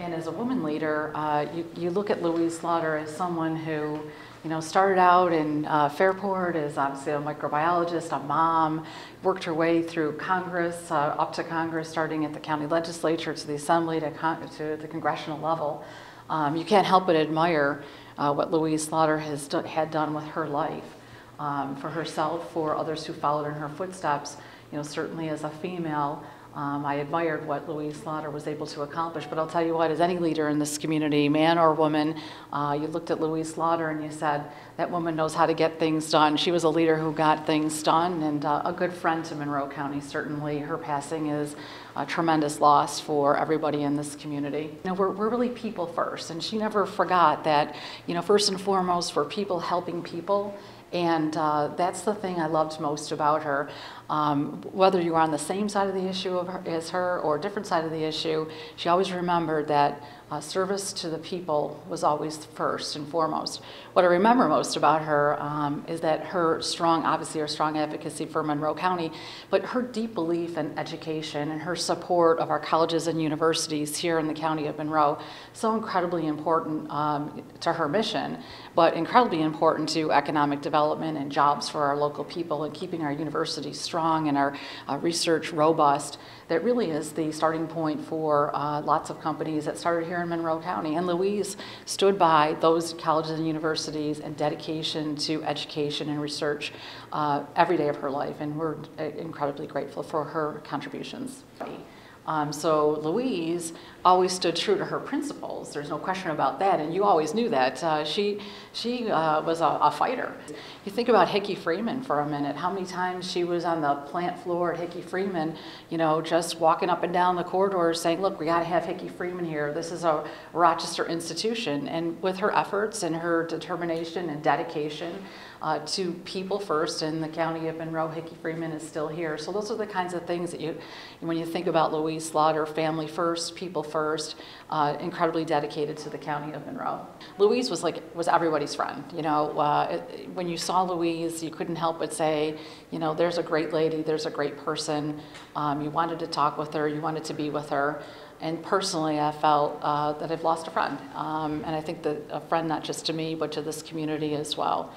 And as a woman leader, you look at Louise Slaughter as someone who, started out in Fairport as obviously a microbiologist, a mom, worked her way through Congress, up to Congress, starting at the county legislature, to the assembly, to the congressional level. You can't help but admire what Louise Slaughter had done with her life, for herself, for others who followed in her footsteps. Certainly as a female, I admired what Louise Slaughter was able to accomplish. But I'll tell you what, as any leader in this community, man or woman, you looked at Louise Slaughter and you said, that woman knows how to get things done. She was a leader who got things done, and a good friend to Monroe County. Certainly her passing is a tremendous loss for everybody in this community. We're really people first, and she never forgot that, first and foremost, for people helping people. And that's the thing I loved most about her. Whether you were on the same side of the issue as her or a different side of the issue, she always remembered that service to the people was always first and foremost. What I remember most about her is that obviously her strong advocacy for Monroe County, but her deep belief in education and her support of our colleges and universities here in the county of Monroe, so incredibly important to her mission, but incredibly important to economic development and jobs for our local people, and keeping our universities strong and our research robust. That really is the starting point for lots of companies that started here in Monroe County. And Louise stood by those colleges and universities and dedication to education and research every day of her life, and we're incredibly grateful for her contributions. So Louise always stood true to her principles. There's no question about that, and you always knew that. She was a fighter. You think about Hickey Freeman for a minute. How many times she was on the plant floor at Hickey Freeman, just walking up and down the corridors saying, look, we got to have Hickey Freeman here. This is a Rochester institution. And with her efforts and her determination and dedication to people first in the county of Monroe, Hickey Freeman is still here. So those are the kinds of things that when you think about Louise Slaughter, family first, people first, incredibly dedicated to the county of Monroe. Louise was everybody's friend. When you saw Louise, you couldn't help but say, there's a great lady, there's a great person. You wanted to talk with her, you wanted to be with her. And personally, I felt that I've lost a friend. And I think that a friend not just to me, but to this community as well.